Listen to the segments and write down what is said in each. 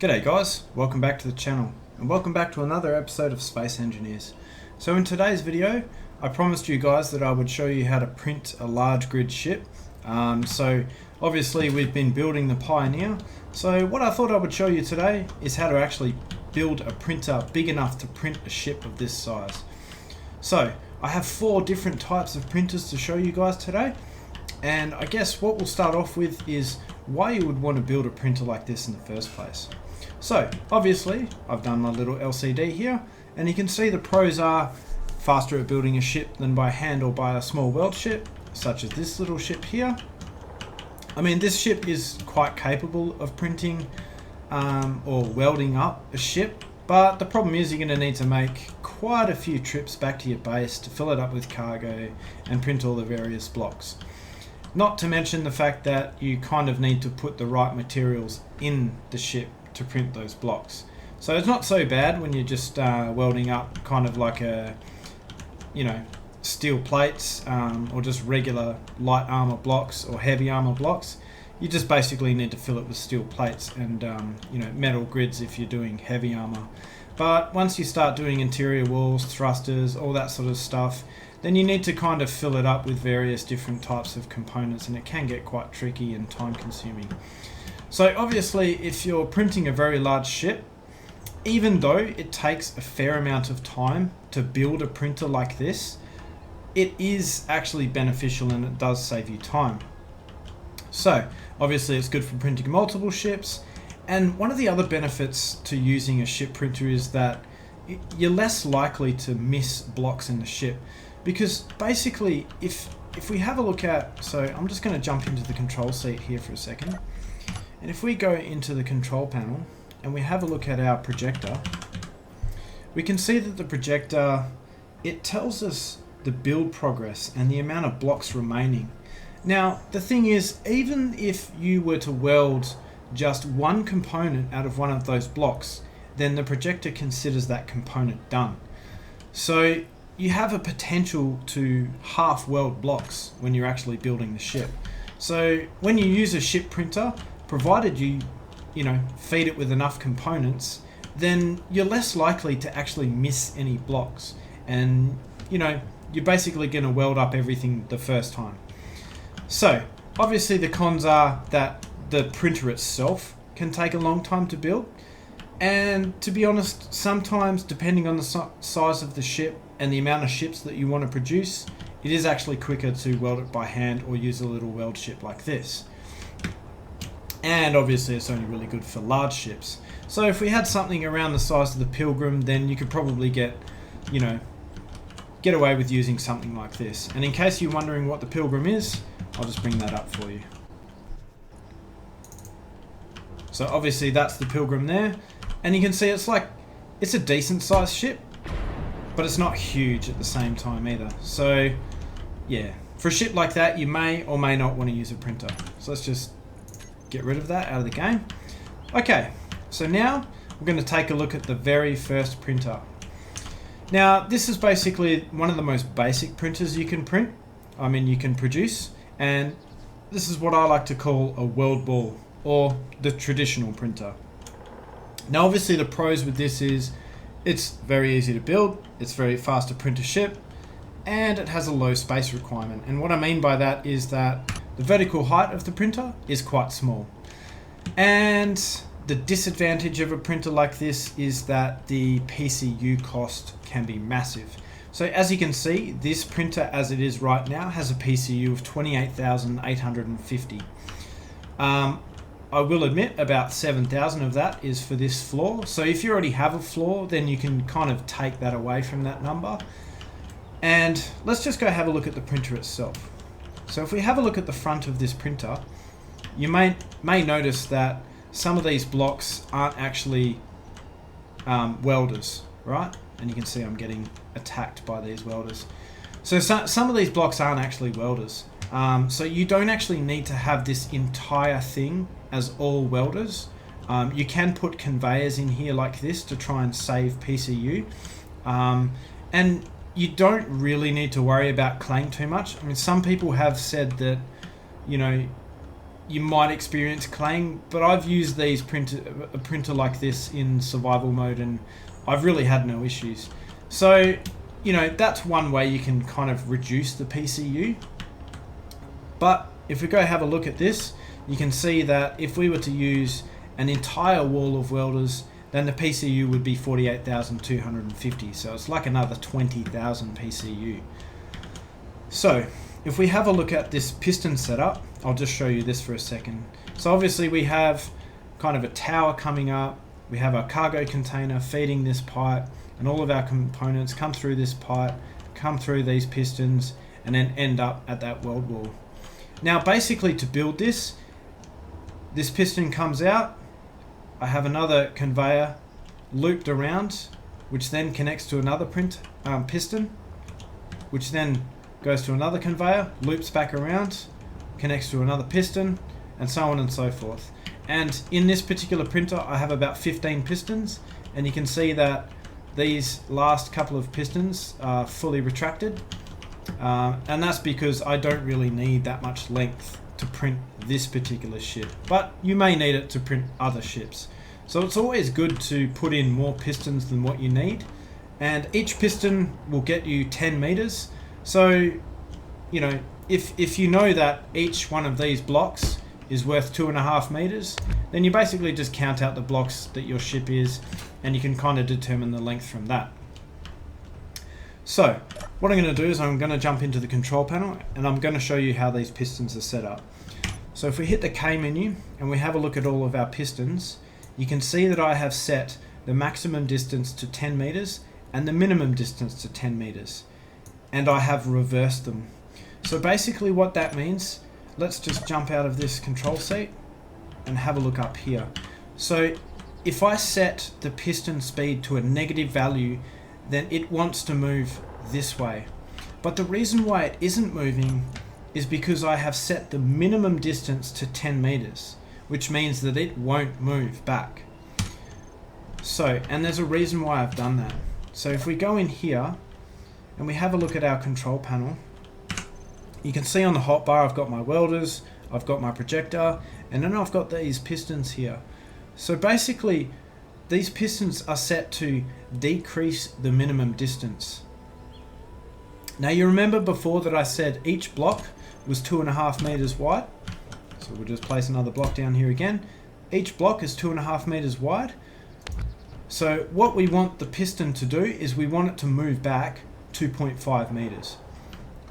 G'day guys, welcome back to the channel and welcome back to another episode of Space Engineers. So in today's video I promised you guys that I would show you how to print a large grid ship. So obviously we've been building the Pioneer, so what I thought I would show you today is how to actually build a printer big enough to print a ship of this size. So I have 4 different types of printers to show you guys today, and I guess what we'll start off with is why you would want to build a printer like this in the first place. So obviously I've done my little LCD here, and you can see the pros are faster at building a ship than by hand or by a small weld ship such as this little ship here. I mean, this ship is quite capable of printing or welding up a ship, but the problem is you're going to need to make quite a few trips back to your base to fill it up with cargo and print all the various blocks. Not to mention the fact that you kind of need to put the right materials in the ship to print those blocks. So it's not so bad when you're just welding up kind of like a, steel plates or just regular light armor blocks or heavy armor blocks. You just basically need to fill it with steel plates and metal grids if you're doing heavy armor. But once you start doing interior walls, thrusters, all that sort of stuff, then you need to kind of fill it up with various different types of components, and it can get quite tricky and time consuming. So obviously if you're printing a very large ship, even though it takes a fair amount of time to build a printer like this, it is actually beneficial and it does save you time. So obviously it's good for printing multiple ships, and one of the other benefits to using a ship printer is that you're less likely to miss blocks in the ship, because basically if we have a look at, so I'm just going to jump into the control seat here for a second, and if we go into the control panel and we have a look at our projector, we can see that the projector, it tells us the build progress and the amount of blocks remaining. Now the thing is, even if you were to weld just one component out of one of those blocks, then the projector considers that component done. So you have a potential to half weld blocks when you're actually building the ship. So when you use a ship printer, provided you feed it with enough components, then you're less likely to actually miss any blocks, and you're basically going to weld up everything the first time. So obviously the cons are that the printer itself can take a long time to build, and to be honest, sometimes depending on the size of the ship and the amount of ships that you want to produce, it is actually quicker to weld it by hand or use a little weld ship like this. And obviously it's only really good for large ships. So if we had something around the size of the Pilgrim, then you could probably get away with using something like this. And in case you're wondering what the Pilgrim is, I'll just bring that up for you. So obviously that's the Pilgrim there, and you can see it's a decent sized ship, but it's not huge at the same time either. So yeah, for a ship like that you may or may not want to use a printer. So let's just get rid of that out of the game. Okay, so now we're going to take a look at the very first printer. Now this is basically one of the most basic printers you can produce, and this is what I like to call a weld ball, or the traditional printer. Now obviously the pros with this is it's very easy to build, it's very fast to print a ship, and it has a low space requirement. And what I mean by that is that the vertical height of the printer is quite small. And the disadvantage of a printer like this is that the PCU cost can be massive. So as you can see, this printer as it is right now has a PCU of 28,850. I will admit about 7,000 of that is for this floor. So if you already have a floor, then you can kind of take that away from that number. And let's just go have a look at the printer itself. So if we have a look at the front of this printer, you may notice that some of these blocks aren't actually welders, right? And you can see I'm getting attacked by these welders. So some of these blocks aren't actually welders. So you don't actually need to have this entire thing as all welders. You can put conveyors in here like this to try and save PCU. And you don't really need to worry about claim too much. I mean, some people have said that, you might experience claying, but I've used a printer like this in survival mode, and I've really had no issues. So, that's one way you can kind of reduce the PCU. But if we go have a look at this, you can see that if we were to use an entire wall of welders, then the PCU would be 48,250. So it's like another 20,000 PCU. So if we have a look at this piston setup, I'll just show you this for a second. So obviously we have kind of a tower coming up, we have our cargo container feeding this pipe, and all of our components come through this pipe, come through these pistons, and then end up at that weld wall. Now basically to build this piston comes out, I have another conveyor looped around, which then connects to another piston, which then goes to another conveyor, loops back around, connects to another piston, and so on and so forth. And in this particular printer I have about 15 pistons, and you can see that these last couple of pistons are fully retracted, and that's because I don't really need that much length to print this particular ship, but you may need it to print other ships. So it's always good to put in more pistons than what you need, and each piston will get you 10 meters. So if you know that each one of these blocks is worth 2.5 meters, then you basically just count out the blocks that your ship is, and you can kind of determine the length from that. So what I'm going to do is I'm going to jump into the control panel, and I'm going to show you how these pistons are set up. So if we hit the K menu and we have a look at all of our pistons, you can see that I have set the maximum distance to 10 meters and the minimum distance to 10 meters, and I have reversed them. So basically what that means, let's just jump out of this control seat and have a look up here. So if I set the piston speed to a negative value, then it wants to move this way. But the reason why it isn't moving is because I have set the minimum distance to 10 meters, which means that it won't move back. So, and there's a reason why I've done that. So if we go in here and we have a look at our control panel, you can see on the hotbar I've got my welders, I've got my projector, and then I've got these pistons here. So basically these pistons are set to decrease the minimum distance. Now you remember before that I said each block was 2.5 meters wide. So we'll just place another block down here again. Each block is 2.5 meters wide. So what we want the piston to do is we want it to move back 2.5 meters.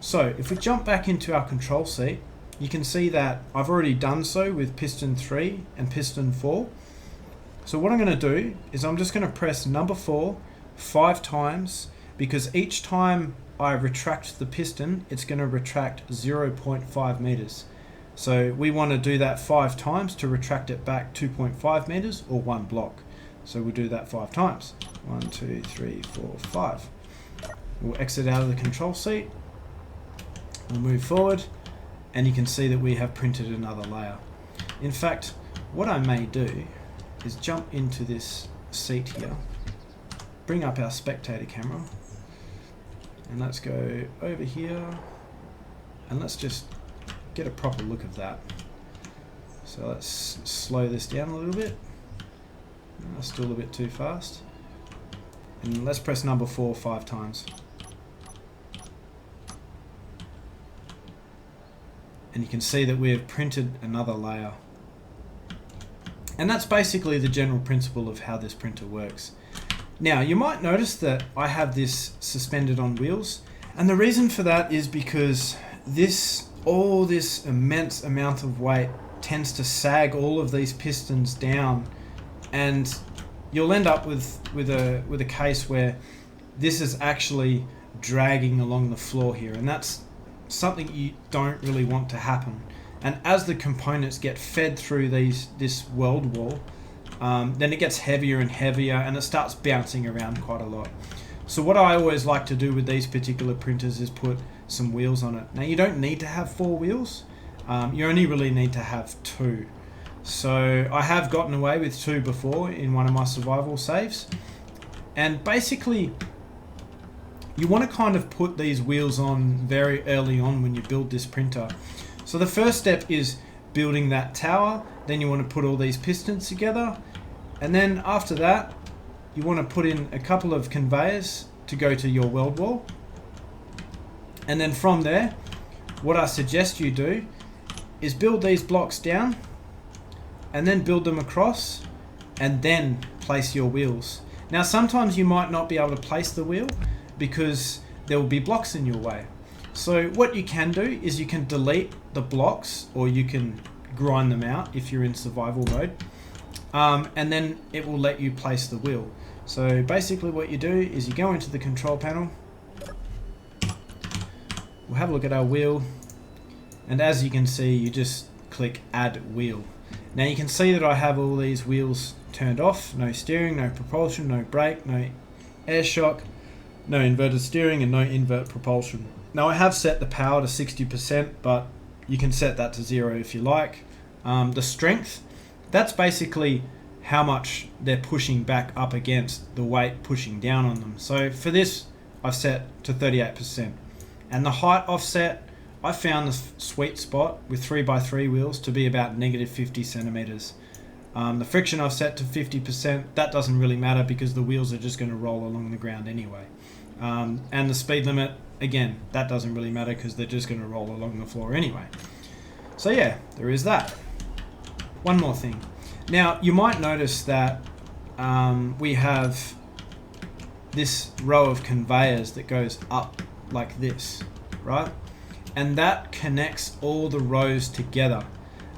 So if we jump back into our control seat, you can see that I've already done so with piston 3 and piston 4. So what I'm going to do is I'm just going to press number 4 5 times, because each time I retract the piston, it's going to retract 0.5 meters. So we want to do that 5 times to retract it back 2.5 meters or 1 block. So we'll do that 5 times. 1, 2, 3, 4, 5. We'll exit out of the control seat. We'll move forward, and you can see that we have printed another layer. In fact, what I may do is jump into this seat here, bring up our spectator camera, and let's go over here, and let's just get a proper look of that. So let's slow this down a little bit. That's still a bit too fast. And let's press number 4 5 times. And you can see that we have printed another layer. And that's basically the general principle of how this printer works. Now you might notice that I have this suspended on wheels, and the reason for that is because all this immense amount of weight tends to sag all of these pistons down, and you'll end up with a case where this is actually dragging along the floor here, and that's something you don't really want to happen. And as the components get fed through this weld wall, then it gets heavier and heavier, and it starts bouncing around quite a lot. So what I always like to do with these particular printers is put some wheels on it. Now you don't need to have 4 wheels, you only really need to have 2. So I have gotten away with 2 before in one of my survival saves, and basically you want to kind of put these wheels on very early on when you build this printer. So the first step is building that tower. Then you want to put all these pistons together, and then after that you want to put in a couple of conveyors to go to your weld wall. And then from there, what I suggest you do is build these blocks down and then build them across and then place your wheels. Now sometimes you might not be able to place the wheel because there will be blocks in your way. So what you can do is you can delete the blocks, or you can grind them out if you're in survival mode, and then it will let you place the wheel. So basically what you do is you go into the control panel, we'll have a look at our wheel, and as you can see, you just click add wheel. Now you can see that I have all these wheels turned off: no steering, no propulsion, no brake, no air shock, no inverted steering, and no invert propulsion. Now I have set the power to 60%, but you can set that to 0 if you like. The strength, that's basically how much they're pushing back up against the weight pushing down on them. So for this, I've set to 38%. And the height offset, I found the sweet spot with 3x3 wheels to be about -50 centimeters. The friction I've set to 50%. That doesn't really matter because the wheels are just going to roll along the ground anyway. And the speed limit, again, that doesn't really matter because they're just going to roll along the floor anyway. So yeah, there is that. One more thing. Now you might notice that we have this row of conveyors that goes up like this, right? And that connects all the rows together,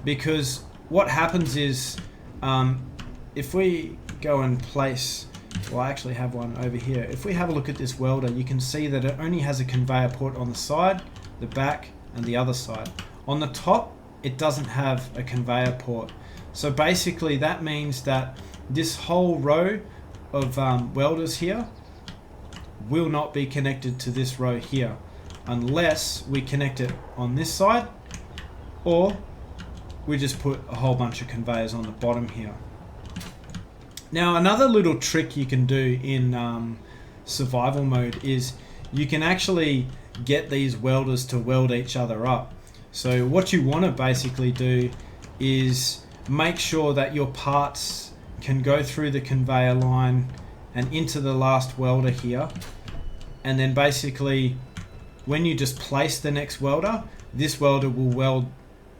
because what happens is if we go and place, well, I actually have one over here. If we have a look at this welder, you can see that it only has a conveyor port on the side, the back, and the other side. On the top, it doesn't have a conveyor port. So basically that means that this whole row of welders here will not be connected to this row here unless we connect it on this side, or we just put a whole bunch of conveyors on the bottom here. Now another little trick you can do in survival mode is you can actually get these welders to weld each other up. So what you want to basically do is make sure that your parts can go through the conveyor line and into the last welder here, and then basically when you just place the next welder, this welder will weld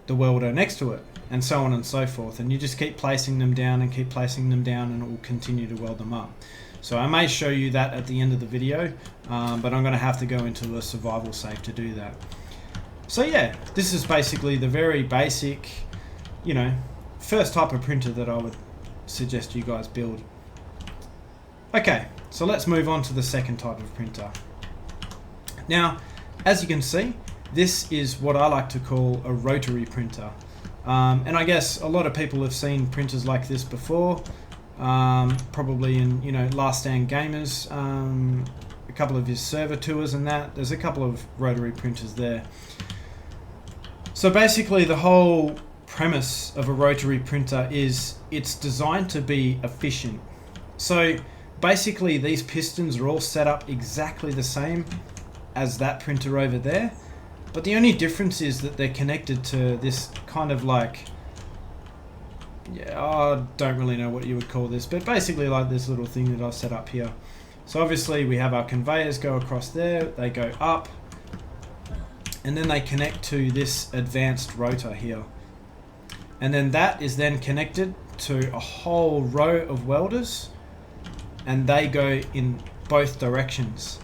the welder next to it, and so on and so forth, and you just keep placing them down and keep placing them down, and it will continue to weld them up. So I may show you that at the end of the video, but I'm going to have to go into a survival save to do that. So yeah, this is basically the very basic, first type of printer that I would suggest you guys build. Okay, so let's move on to the second type of printer. Now, as you can see, this is what I like to call a rotary printer. And I guess a lot of people have seen printers like this before, probably in Last Stand Gamers, a couple of his server tours and that. There's a couple of rotary printers there. So basically the whole premise of a rotary printer is it's designed to be efficient. So basically these pistons are all set up exactly the same as that printer over there, but the only difference is that they're connected to this kind of like, I don't really know what you would call this, but basically like this little thing that I've set up here. So obviously we have our conveyors go across there, they go up, and then they connect to this advanced rotor here. And then that is then connected to a whole row of welders, and they go in both directions.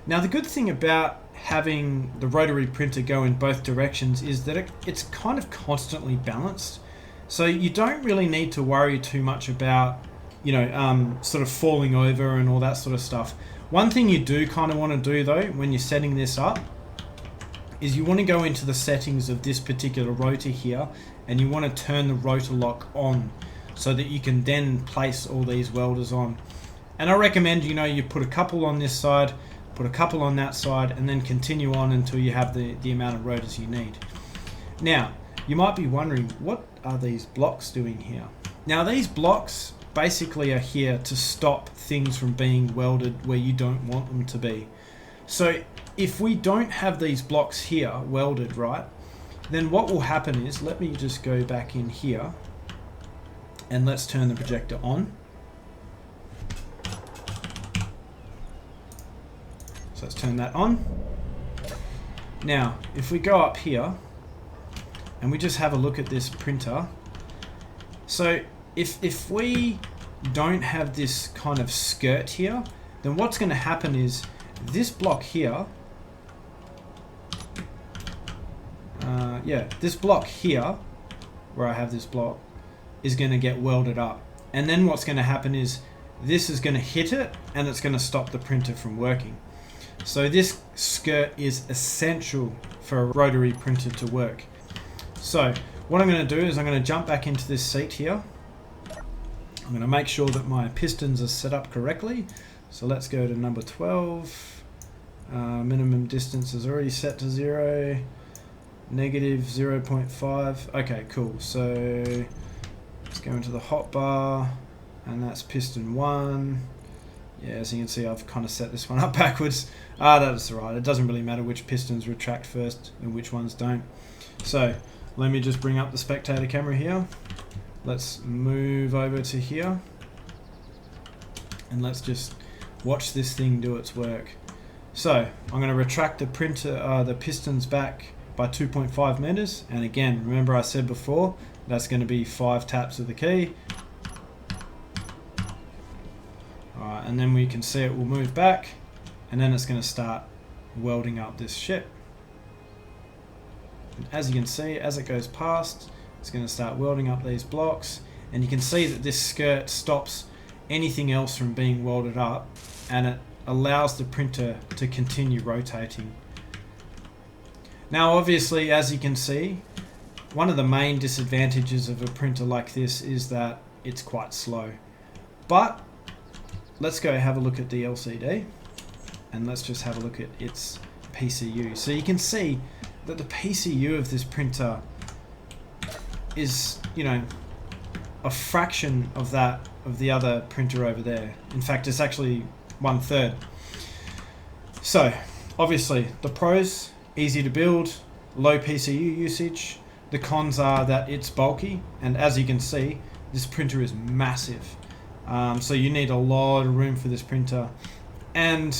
Now the good thing about having the rotary printer go in both directions is that it's kind of constantly balanced. So you don't really need to worry too much about, sort of falling over and all that sort of stuff. One thing you do kind of want to do though, when you're setting this up, is you want to go into the settings of this particular rotor here, and you want to turn the rotor lock on so that you can then place all these welders on. And I recommend, you put a couple on this side, put a couple on that side, and then continue on until you have the amount of rotors you need. Now, you might be wondering, what are these blocks doing here? Now, these blocks basically are here to stop things from being welded where you don't want them to be. So if we don't have these blocks here welded right, then what will happen is, let me just go back in here and let's turn the projector on. So let's turn that on. Now, if we go up here and we just have a look at this printer, so if we don't have this kind of skirt here, then what's going to happen is this block here, this block here, where I have this block, is going to get welded up. And then what's going to happen is this is going to hit it and it's going to stop the printer from working. So this skirt is essential for a rotary printer to work. So what I'm going to do is I'm going to jump back into this seat here. I'm going to make sure that my pistons are set up correctly. So let's go to number 12. Minimum distance is already set to 0. Negative 0.5. Okay, cool. So let's go into the hotbar, and that's piston 1. Yeah, as you can see, I've kind of set this one up backwards. That's alright. It doesn't really matter which pistons retract first and which ones don't. So let me just bring up the spectator camera here. Let's move over to here, and let's just watch this thing do its work. So I'm going to retract the the pistons back by 2.5 meters, and again, remember I said before, that's going to be 5 taps of the key. Alright, and then we can see it will move back, and then it's going to start welding up this ship. And as you can see, as it goes past, it's going to start welding up these blocks, and you can see that this skirt stops anything else from being welded up, and it allows the printer to continue rotating. Now obviously, as you can see, one of the main disadvantages of a printer like this is that it's quite slow. But let's go have a look at the LCD, and let's just have a look at its PCU. So you can see that the PCU of this printer is, you know, a fraction of that of the other printer over there. In fact, it's actually 1/3. So obviously the pros: easy to build, low PCU usage. The cons are that it's bulky, and as you can see, this printer is massive. So you need a lot of room for this printer. And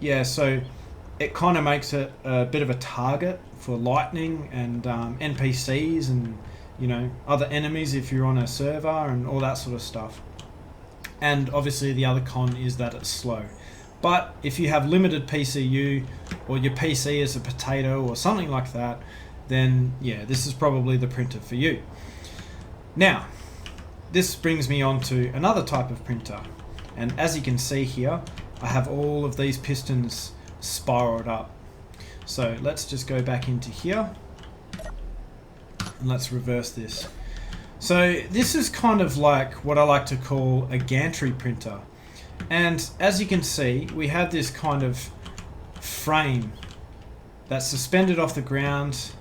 yeah, so it kind of makes it a bit of a target for lightning and NPCs and, you know, other enemies if you're on a server and all that sort of stuff. And obviously the other con is that it's slow. But if you have limited PCU, or your PC is a potato or something like that, then yeah, this is probably the printer for you. Now, this brings me on to another type of printer. And as you can see here, I have all of these pistons spiraled up. So let's just go back into here, and let's reverse this. So this is kind of like what I like to call a gantry printer. And as you can see, we have this kind of frame that's suspended off the ground,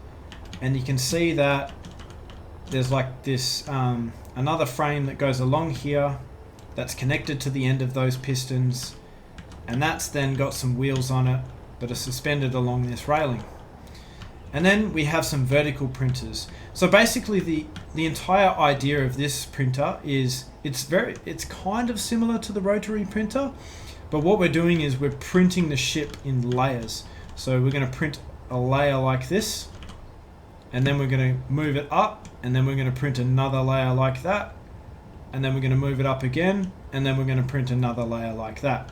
and you can see that there's like this another frame that goes along here that's connected to the end of those pistons, and that's then got some wheels on it that are suspended along this railing. And then we have some vertical printers. So basically the entire idea of this printer is it's kind of similar to the rotary printer, but what we're doing is we're printing the ship in layers. So we're going to print a layer like this, and then we're going to move it up, and then we're going to print another layer like that, and then we're going to move it up again, and then we're going to print another layer like that.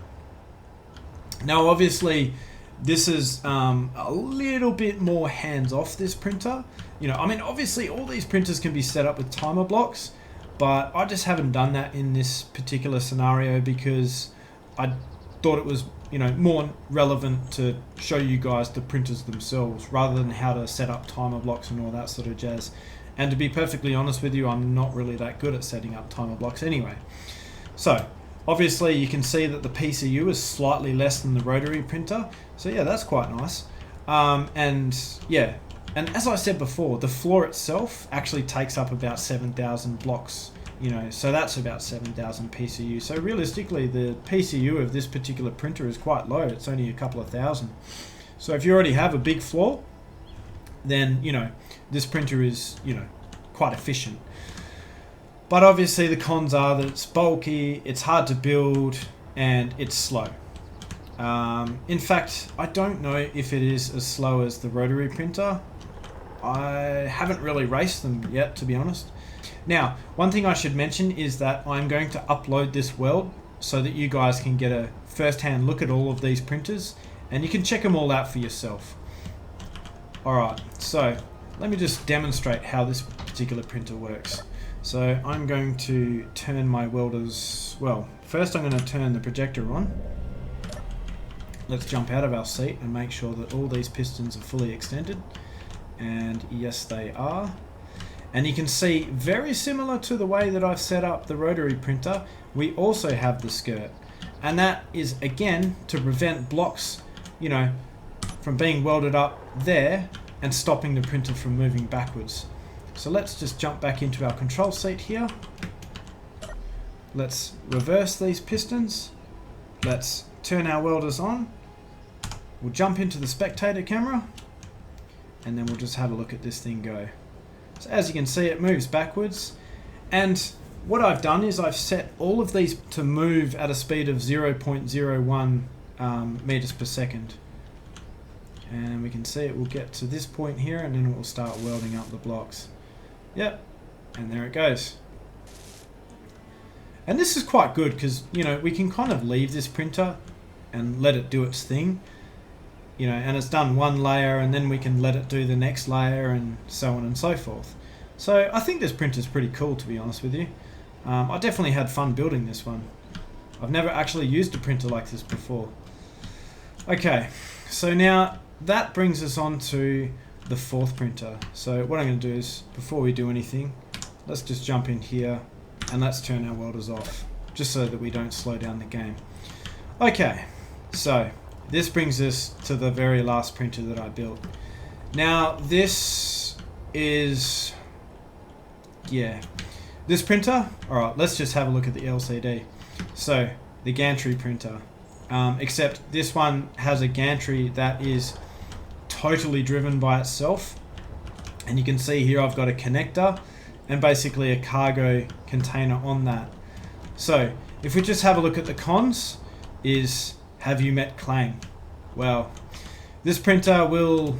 Now obviously this is a little bit more hands-off, this printer. You know, I mean, obviously all these printers can be set up with timer blocks, but I just haven't done that in this particular scenario because I thought it was, you know, more relevant to show you guys the printers themselves rather than how to set up timer blocks and all that sort of jazz. And to be perfectly honest with you, I'm not really that good at setting up timer blocks anyway. So obviously you can see that the PCU is slightly less than the rotary printer. So yeah, that's quite nice. And yeah, and as I said before, the floor itself actually takes up about 7,000 blocks, you know, so that's about 7,000 PCU. So realistically, the PCU of this particular printer is quite low. It's only a couple of thousand. So if you already have a big floor, then, you know, this printer is, you know, quite efficient. But obviously the cons are that it's bulky, it's hard to build, and it's slow. In fact, I don't know if it is as slow as the Rotary printer. I haven't really raced them yet, to be honest. Now, one thing I should mention is that I'm going to upload this weld so that you guys can get a first-hand look at all of these printers, and you can check them all out for yourself. Alright, so let me just demonstrate how this particular printer works. So I'm going to turn my welders, well, first I'm going to turn the projector on. Let's jump out of our seat and make sure that all these pistons are fully extended. And yes, they are. And you can see, very similar to the way that I've set up the Rotary printer, we also have the skirt. And that is, again, to prevent blocks, you know, from being welded up there and stopping the printer from moving backwards. So let's just jump back into our control seat here. Let's reverse these pistons. Let's turn our welders on. We'll jump into the spectator camera, and then we'll just have a look at this thing go. So as you can see, it moves backwards, and what I've done is I've set all of these to move at a speed of 0.01 meters per second. And we can see it will get to this point here, and then it will start welding up the blocks. Yep, and there it goes. And this is quite good because, you know, we can kind of leave this printer and let it do its thing. You know, and it's done one layer, and then we can let it do the next layer, and so on and so forth. So I think this printer is pretty cool, to be honest with you. I definitely had fun building this one. I've never actually used a printer like this before. Okay, so now that brings us on to the fourth printer. So what I'm going to do is, before we do anything, let's just jump in here and let's turn our welders off, just so that we don't slow down the game. Okay, so this brings us to the very last printer that I built. Now this is, yeah, this printer, alright, let's just have a look at the LCD. So the Gantry printer, except this one has a gantry that is totally driven by itself, and you can see here I've got a connector and basically a cargo container on that. So if we just have a look at the cons, is have you met Clang? Well, this printer will,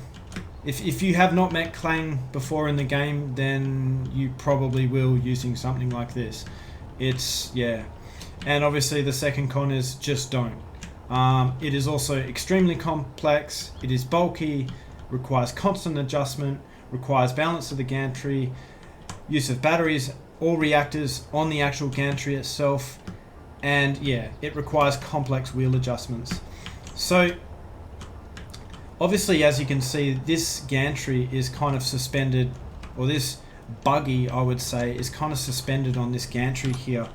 if you have not met Clang before in the game, then you probably will using something like this. It's, yeah. And obviously the second con is just don't. It is also extremely complex, it is bulky, requires constant adjustment, requires balance of the gantry, use of batteries or reactors on the actual gantry itself, and yeah, it requires complex wheel adjustments. So obviously, as you can see, this gantry is kind of suspended, or this buggy, I would say, is kind of suspended on this gantry here.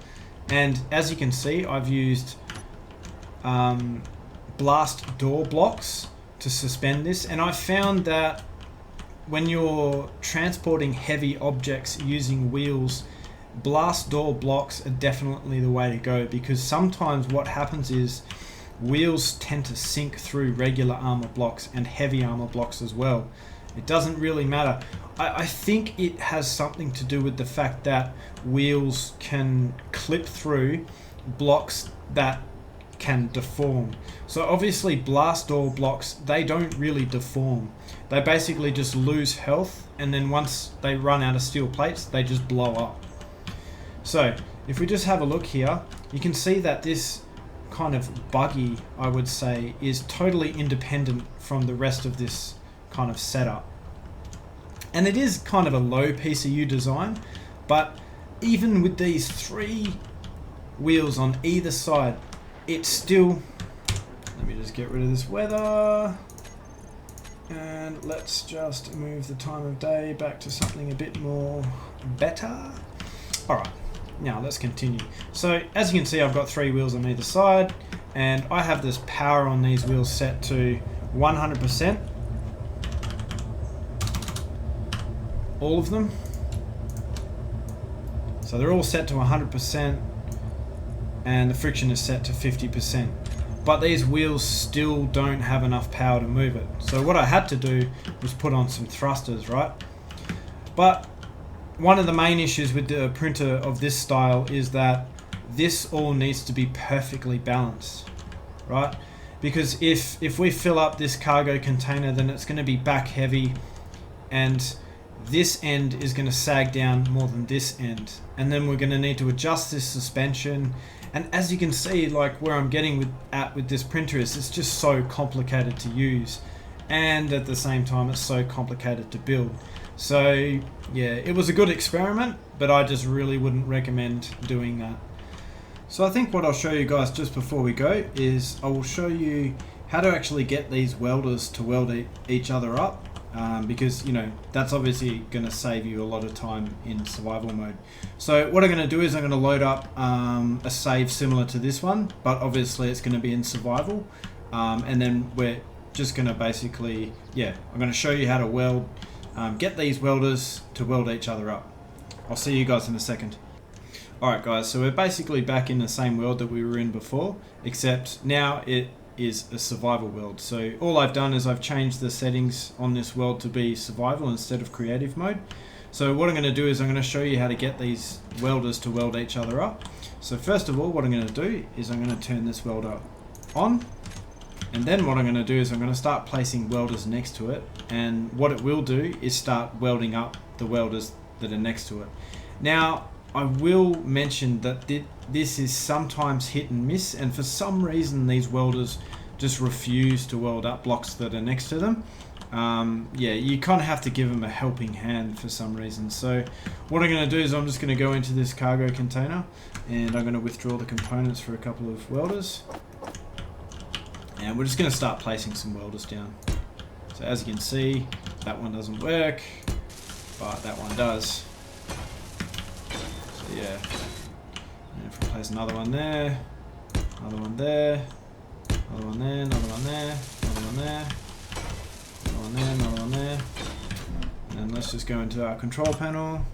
And as you can see, I've used blast door blocks to suspend this, and I found that when you're transporting heavy objects using wheels, blast door blocks are definitely the way to go, because sometimes what happens is wheels tend to sink through regular armor blocks and heavy armor blocks as well. It doesn't really matter. I think it has something to do with the fact that wheels can clip through blocks that can deform. So obviously blast door blocks, they don't really deform. They basically just lose health, and then once they run out of steel plates, they just blow up. So if we just have a look here, you can see that this kind of buggy, I would say, is totally independent from the rest of this kind of setup. And it is kind of a low PCU design, but even with these three wheels on either side, it's still, let me just get rid of this weather, and let's just move the time of day back to something a bit more better. Alright, now let's continue. So as you can see, I've got three wheels on either side, and I have this power on these wheels set to 100%. All of them. So they're all set to 100%, and the friction is set to 50%. But these wheels still don't have enough power to move it. So what I had to do was put on some thrusters, right? But one of the main issues with the printer of this style is that this all needs to be perfectly balanced, right? Because if we fill up this cargo container, then it's going to be back heavy, and this end is going to sag down more than this end, and then we're going to need to adjust this suspension. And as you can see, like where I'm getting at with this printer is it's just so complicated to use, and at the same time it's so complicated to build. So yeah, it was a good experiment, but I just really wouldn't recommend doing that. So I think what I'll show you guys just before we go is I will show you how to actually get these welders to weld each other up, because, you know, that's obviously going to save you a lot of time in survival mode. So what I'm going to do is I'm going to load up a save similar to this one, but obviously it's going to be in survival, and then we're just going to basically, yeah, I'm going to show you how to weld, get these welders to weld each other up. I'll see you guys in a second. Alright guys, so we're basically back in the same world that we were in before, except now it is a survival world. So all I've done is I've changed the settings on this world to be survival instead of creative mode. So what I'm going to do is I'm going to show you how to get these welders to weld each other up. So first of all, what I'm going to do is I'm going to turn this welder on, and then what I'm going to do is I'm going to start placing welders next to it, and what it will do is start welding up the welders that are next to it. Now I will mention that this is sometimes hit and miss, and for some reason these welders just refuse to weld up blocks that are next to them. Yeah, you kind of have to give them a helping hand for some reason. So what I'm going to do is I'm just going to go into this cargo container, and I'm going to withdraw the components for a couple of welders, and we're just going to start placing some welders down. So as you can see, that one doesn't work, but that one does. Yeah, and if we place another one there, another one there, another one there, another one there, another one there, another one there, another one there, and then let's just go into our control panel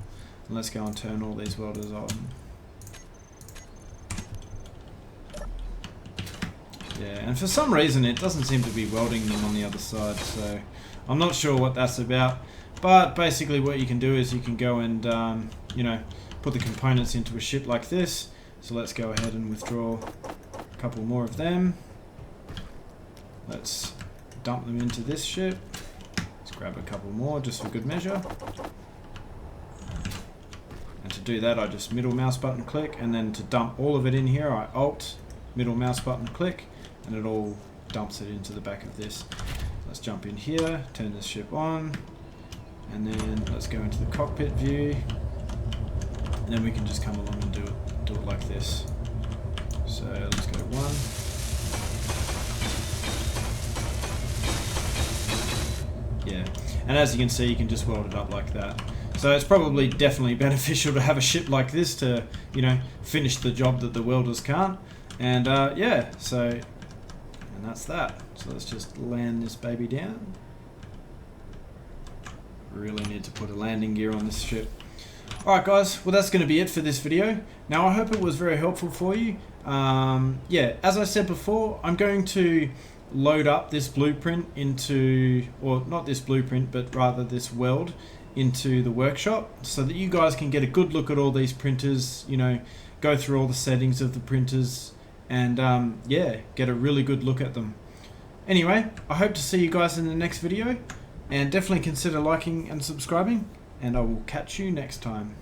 and let's go and turn all these welders on. Yeah, and for some reason it doesn't seem to be welding them on the other side, so I'm not sure what that's about. But basically what you can do is you can go and you know, put the components into a ship like this. So let's go ahead and withdraw a couple more of them. Let's dump them into this ship. Let's grab a couple more just for good measure. And to do that, I just middle mouse button click, and then to dump all of it in here, I alt middle mouse button click, and it all dumps it into the back of this. Let's jump in here, turn this ship on, and then let's go into the cockpit view. And then we can just come along and do it like this. So let's go one. Yeah, and as you can see, you can just weld it up like that. So it's probably definitely beneficial to have a ship like this to, you know, finish the job that the welders can't. And yeah, so, and that's that. So let's just land this baby down. Really need to put a landing gear on this ship. Alright guys, well that's going to be it for this video. Now I hope it was very helpful for you. Yeah, as I said before, I'm going to load up this blueprint into, or not this blueprint, but rather this weld into the workshop, so that you guys can get a good look at all these printers, you know, go through all the settings of the printers, and yeah, get a really good look at them. Anyway, I hope to see you guys in the next video, and definitely consider liking and subscribing, and I will catch you next time.